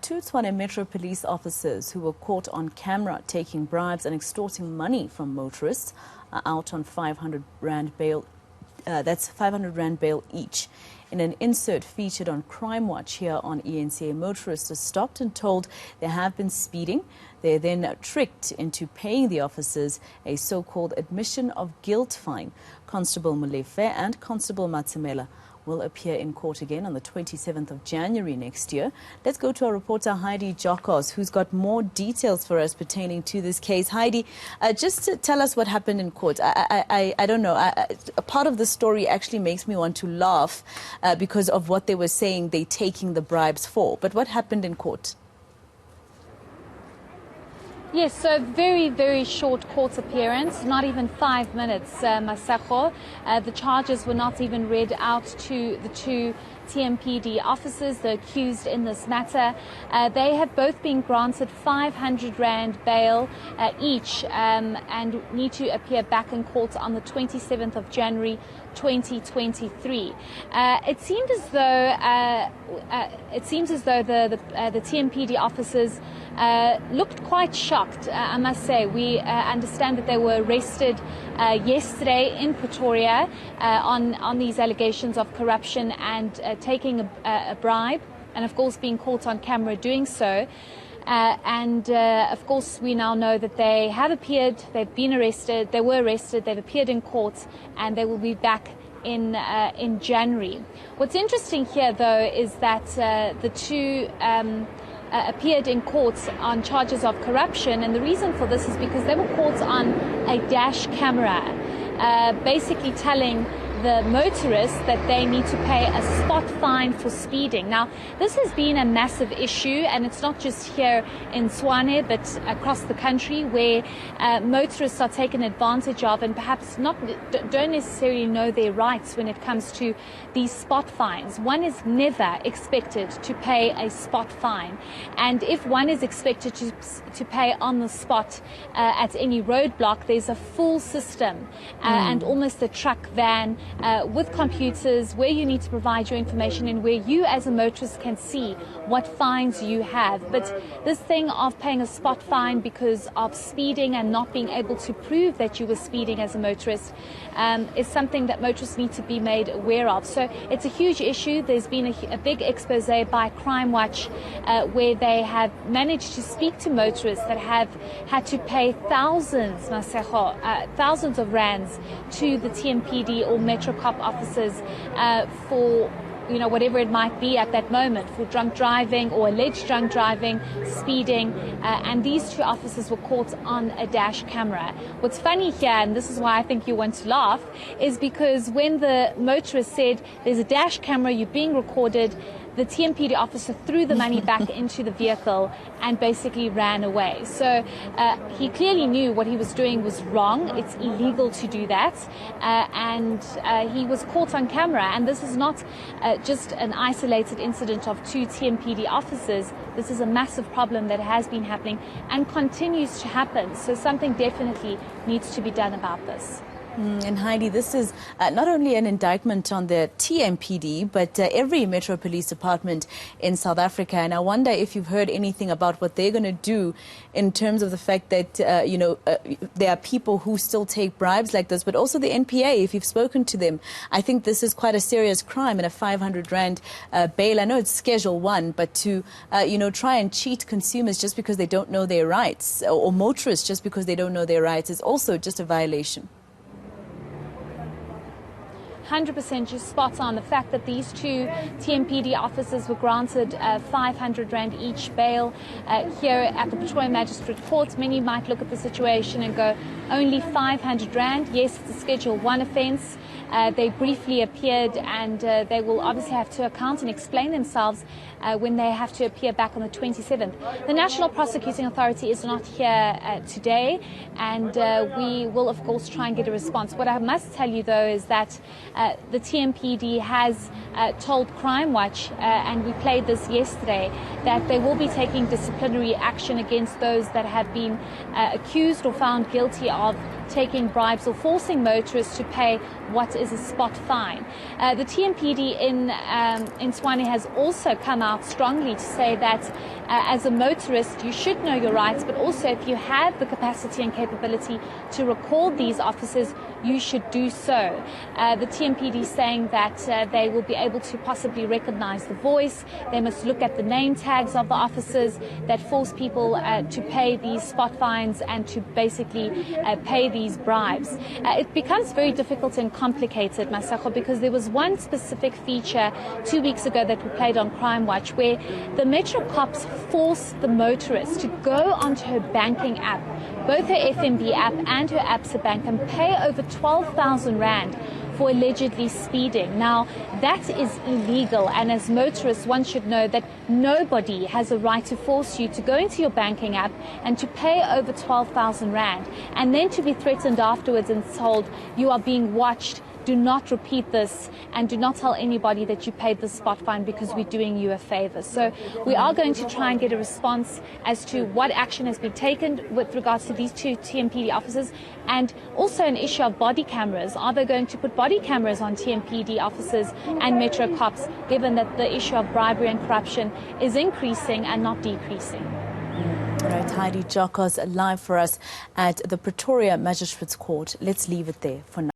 Two Tshwane Metro police officers who were caught on camera taking bribes and extorting money from motorists are out on 500 Rand bail. That's 500 Rand bail each. In an insert featured on Crime Watch here on eNCA, motorists are stopped and told they have been speeding. They are then tricked into paying the officers a so-called admission of guilt fine. Constable Molefe and Constable Matsamela will appear in court again on the 27th of January next year. Let's go to our reporter Heidi Giokos, who's got more details for us pertaining to this case. Heidi, just to tell us what happened in court. I don't know. A part of the story actually makes me want to laugh because of what they were saying they're taking the bribes for. But what happened in court? Yes, so very, very short court appearance, not even 5 minutes, Masako. The charges were not even read out to the two TMPD officers, the accused in this matter. They have both been granted 500 Rand bail each and need to appear back in court on the 27th of January 2023. It seems as though the TMPD officers looked quite shocked, I must say. We understand that they were arrested yesterday in Pretoria on these allegations of corruption and taking a bribe, and of course being caught on camera doing so. Of course, we now know that they have appeared, they've been arrested, they were arrested, they've appeared in court, and they will be back in January. What's interesting here, though, is that the two appeared in court on charges of corruption, and the reason for this is because they were caught on a dash camera, basically telling the motorists that they need to pay a spot fine for speeding. Now, this has been a massive issue, and it's not just here in Tshwane, but across the country, where motorists are taken advantage of and perhaps don't necessarily know their rights when it comes to these spot fines. One is never expected to pay a spot fine, and if one is expected to pay on the spot at any roadblock, there's a full system and almost a truck van with computers where you need to provide your information and where you as a motorist can see what fines you have. But this thing of paying a spot fine because of speeding and not being able to prove that you were speeding as a motorist is something that motorists need to be made aware of. So it's a huge issue. There's been a big expose by Crime Watch where they have managed to speak to motorists that have had to pay thousands of rands to the TMPD or Metro Cop officers for whatever it might be at that moment, for drunk driving or alleged drunk driving, speeding, and these two officers were caught on a dash camera. What's funny here, and this is why I think you want to laugh, is because when the motorist said there's a dash camera, you're being recorded, the TMPD officer threw the money back into the vehicle and basically ran away. So he clearly knew what he was doing was wrong. It's illegal to do that. And he was caught on camera. And this is not just an isolated incident of two TMPD officers. This is a massive problem that has been happening and continues to happen. So something definitely needs to be done about this. And Heidi, this is not only an indictment on the TMPD, but every Metro Police Department in South Africa. And I wonder if you've heard anything about what they're going to do in terms of the fact that, there are people who still take bribes like this, but also the NPA, if you've spoken to them. I think this is quite a serious crime, and a 500 Rand bail. I know it's Schedule 1, but to, try and cheat consumers just because they don't know their rights, or motorists just because they don't know their rights, is also just a violation. 100% you're spot on. The fact that these two TMPD officers were granted 500 Rand each bail here at the Pretoria Magistrate Court. Many might look at the situation and go, only 500 Rand? Yes, it's a Schedule 1 offence. They briefly appeared, and they will obviously have to account and explain themselves when they have to appear back on the 27th. The National Prosecuting Authority is not here today, and we will, of course, try and get a response. What I must tell you, though, is that the TMPD has told Crime Watch, and we played this yesterday, that they will be taking disciplinary action against those that have been accused or found guilty of taking bribes or forcing motorists to pay what is a spot fine. The TMPD in Tshwane has also come out out strongly to say that as a motorist, you should know your rights, but also if you have the capacity and capability to recall these officers, you should do so. The TMPD saying that they will be able to possibly recognize the voice. They must look at the name tags of the officers that force people to pay these spot fines and to basically pay these bribes. It becomes very difficult and complicated, Masako, because there was one specific feature 2 weeks ago that we played on Crime Watch where the Metro cops forced the motorist to go onto her banking app, both her FNB app and her Absa Bank, and pay over 12,000 Rand for allegedly speeding. Now, that is illegal, and as motorists, one should know that nobody has a right to force you to go into your banking app and to pay over 12,000 Rand, and then to be threatened afterwards and told you are being watched. Do not repeat this, and do not tell anybody that you paid the spot fine because we're doing you a favor. So we are going to try and get a response as to what action has been taken with regards to these two TMPD officers, and also an issue of body cameras. Are they going to put body cameras on TMPD officers and Metro cops, given that the issue of bribery and corruption is increasing and not decreasing? All right, Heidi Giokos live for us at the Pretoria Magistrates Court. Let's leave it there for now.